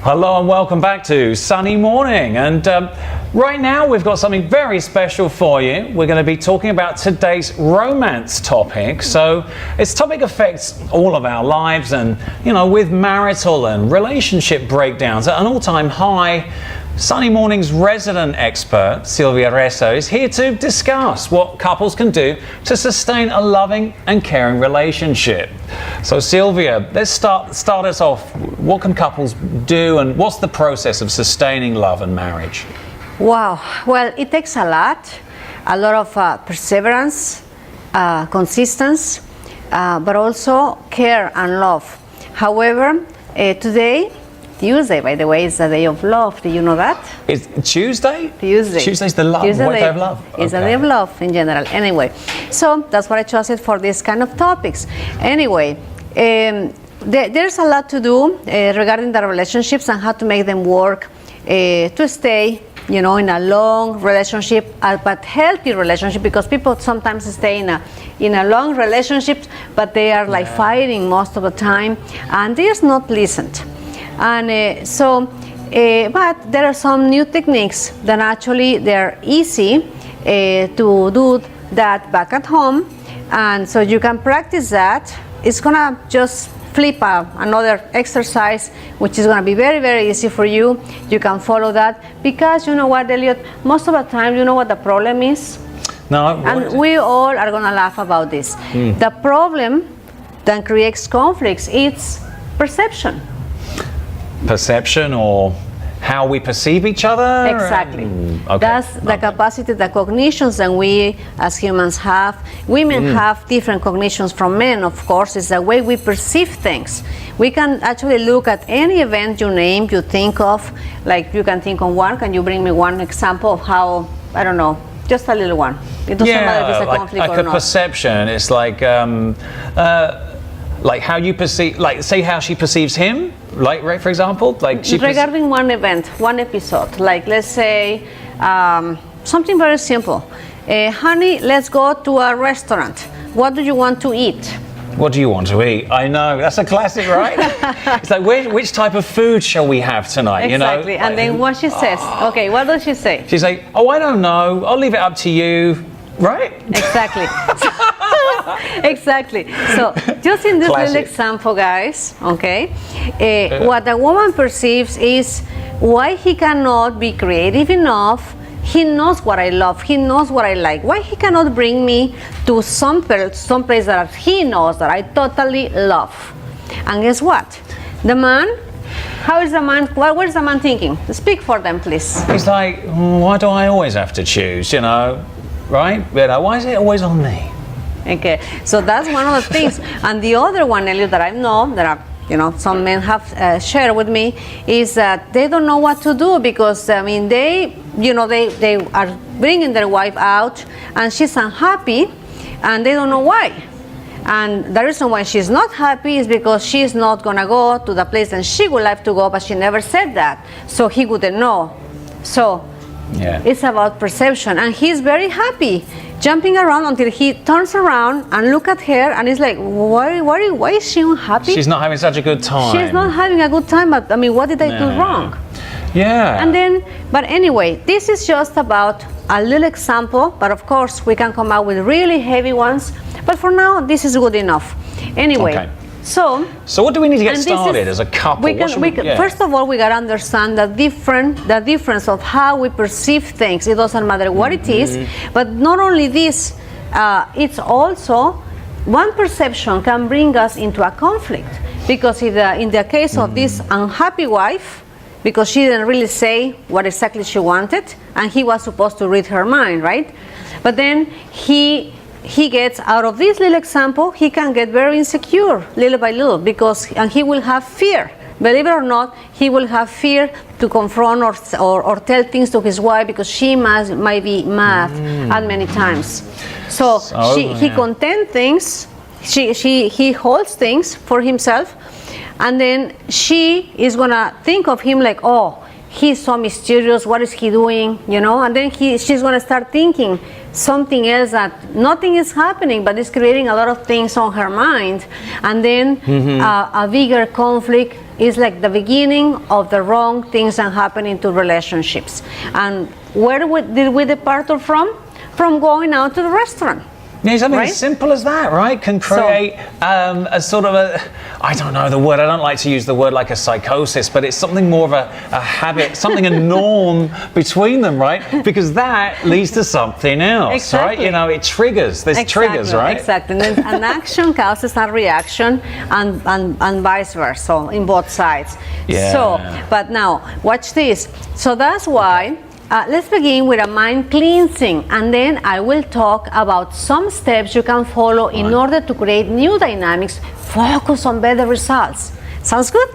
Hello and welcome back to Sunny Morning, and right now we've got something very special for you. We're going to be talking about today's romance topic. So this topic affects all of our lives, and with marital and relationship breakdowns at an all-time high, Sunny Morning's resident expert, Silvia Reza, is here to discuss what couples can do to sustain a loving and caring relationship. So Silvia, let's start us off. What can couples do, and what's the process of sustaining love and marriage? Wow, well, it takes a lot of perseverance, consistency, but also care and love. However, today, Tuesday, by the way, is the day of love. Do you know that? It's Tuesday? Tuesday. Tuesday's the love. Tuesday, what day of love? It's the day of love in general. Anyway, so that's what I chose it for this kind of topics. Anyway, there's a lot to do regarding the relationships and how to make them work to stay, in a long relationship, but healthy relationship, because people sometimes stay in a long relationship, but they are like fighting most of the time, and they just not listened. And but there are some new techniques that actually they're easy to do that back at home, and so you can practice that. It's gonna just flip another exercise, which is gonna be very, very easy for you. You can follow that, because you know what, Elliot, most of the time, you know what the problem is? No. And we all are gonna laugh about this. The problem that creates conflicts, it's perception. Perception, or how we perceive each other? Exactly. Okay. That's the capacity, the cognitions that we as humans have. Women have different cognitions from men, of course. It's the way we perceive things. We can actually look at any event you name, you think of, like you can think of one. Can you bring me one example of how, I don't know, just a little one? It doesn't matter if it's a conflict like or a not. perception. It's like how you perceive, like say how she perceives him, like, right, for example, like she regarding one event, one episode, like let's say something very simple. Honey, let's go to a restaurant. What do you want to eat? What do you want to eat? I know, that's a classic, right? It's like, which type of food shall we have tonight? Exactly. And then what she says. Okay, what does she say? She's like, oh, I don't know, I'll leave it up to you. Right? Exactly. Exactly. So just in this little example, guys, okay, what the woman perceives is why he cannot be creative enough. He knows what I love. He knows what I like. Why he cannot bring me to some place that he knows that I totally love? And guess what? The man, how is the man? What is the man thinking? Speak for them, please. He's like, why do I always have to choose? Right? Why is it always on me? Okay, so that's one of the things. And the other one, Elliot, that I know that some men have shared with me, is that they don't know what to do, because they are bringing their wife out and she's unhappy and they don't know why. And the reason why she's not happy is because she's not gonna go to the place that she would like to go, but she never said that, so he wouldn't know. So it's about perception, and he's very happy jumping around until he turns around and look at her and is like, why is she unhappy? She's not having such a good time. She's not having a good time, but what did I do wrong? Yeah. And then, but anyway, this is just about a little example, but of course we can come out with really heavy ones, but for now this is good enough. Anyway, so what do we need to get started as a couple? First of all, we got to understand the difference of how we perceive things. It doesn't matter what it is, but not only this, it's also one perception can bring us into a conflict, because in the case of this unhappy wife, because she didn't really say what exactly she wanted, and he was supposed to read her mind, right? But then he gets out of this little example, he can get very insecure little by little, and he will have fear. Believe it or not, he will have fear to confront or tell things to his wife, because she might be mad at many times. So he contains things, he holds things for himself, and then she is gonna think of him like, oh, he's so mysterious, what is he doing, and then she's gonna start thinking something else, that nothing is happening, but it's creating a lot of things on her mind, and then a bigger conflict is like the beginning of the wrong things that happen into relationships. And where did we depart from? From going out to the restaurant. Yeah, something right? as simple as that, right? Can create a sort of I don't know the word, I don't like to use the word like a psychosis, but it's something more of a habit, something, a norm between them, right? Because that leads to something else, exactly. right? You know, it triggers, there's triggers, right? Exactly, and then an action causes a reaction and vice versa, in both sides. Yeah. So, but now, watch this. So that's why let's begin with a mind cleansing, and then I will talk about some steps you can follow in order to create new dynamics, focus on better results. Sounds good?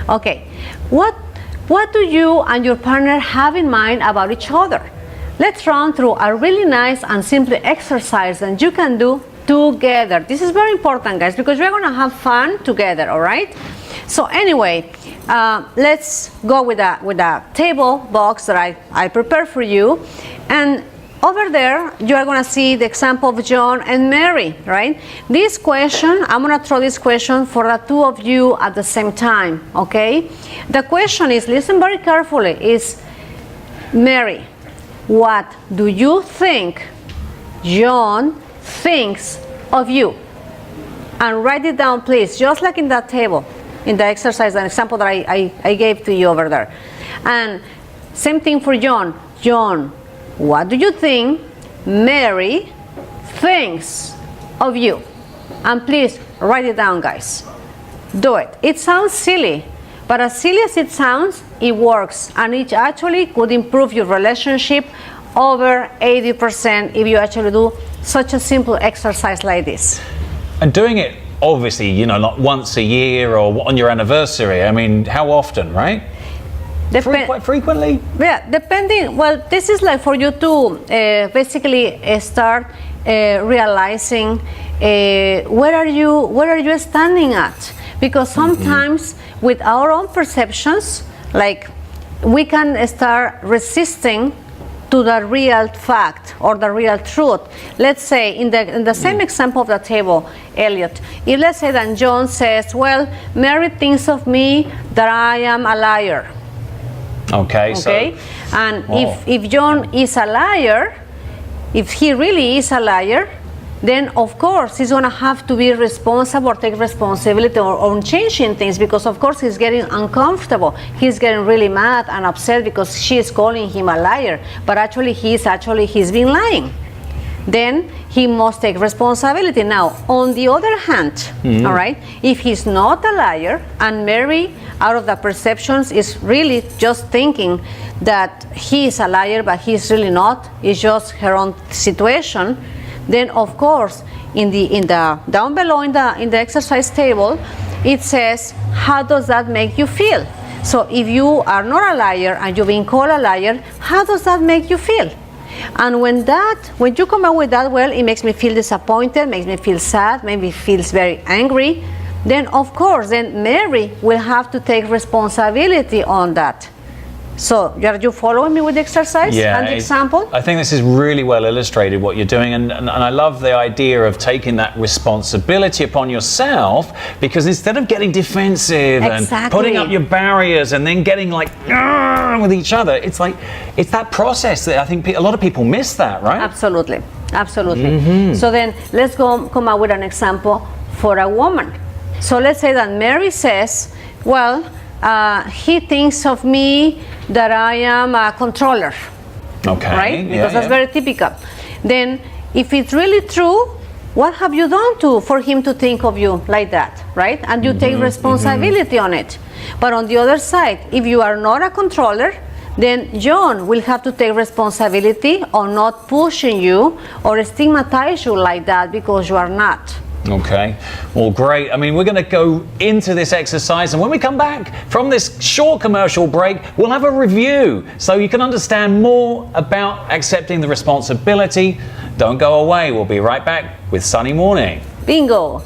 Okay. What do you and your partner have in mind about each other? Let's run through a really nice and simple exercise that you can do together. This is very important, guys, because we're going to have fun together, all right? So anyway, let's go with a table box that I prepared for you, and over there you are going to see the example of John and Mary, right? This question, I'm going to throw this question for the two of you at the same time, okay? The question is, listen very carefully, is Mary, what do you think John thinks of you? And write it down, please, just like in that table, in the exercise, an example that I gave to you over there. And same thing for John. John, what do you think Mary thinks of you? And please write it down, guys. Do it. It sounds silly, but as silly as it sounds, it works, and it actually could improve your relationship over 80% if you actually do such a simple exercise like this. And doing it, obviously, you know, not once a year or on your anniversary. I mean, how often, right? Quite frequently? Yeah, depending. Well, this is like for you to basically start realizing where are you standing at, because sometimes with our own perceptions, like, we can start resisting to the real fact or the real truth. Let's say in the same example of the table, Elliot, if let's say that John says, well, Mary thinks of me that I am a liar. Okay. And if John is a liar, if he really is a liar, then of course he's going to have to be responsible or take responsibility on changing things, because of course he's getting uncomfortable. He's getting really mad and upset because she is calling him a liar, but actually he's been lying. Then he must take responsibility. Now, on the other hand, all right, if he's not a liar and Mary, out of the perceptions, is really just thinking that he is a liar, but he's really not, it's just her own situation, then of course in the down below in the exercise table, it says, how does that make you feel? So if you are not a liar and you're being called a liar, how does that make you feel? And when you come up with that, well, it makes me feel disappointed, makes me feel sad, maybe feels very angry, then of course, then Mary will have to take responsibility on that. So, are you following me with the exercise and the example? I think this is really well illustrated what you're doing, and I love the idea of taking that responsibility upon yourself, because instead of getting defensive and putting up your barriers and then getting like with each other, it's that process that I think a lot of people miss that, right? Absolutely. So then let's come up with an example for a woman. So let's say that Mary says, well, he thinks of me that I am a controller. Okay. Right? Because that's very typical. Then, if it's really true, what have you done for him to think of you like that, right? And you take responsibility on it. But on the other side, if you are not a controller, then John will have to take responsibility on not pushing you or stigmatize you like that because you are not. Okay, well, great. I mean, we're going to go into this exercise, and when we come back from this short commercial break, we'll have a review so you can understand more about accepting the responsibility. Don't go away. We'll be right back with Sunny Morning. Bingo.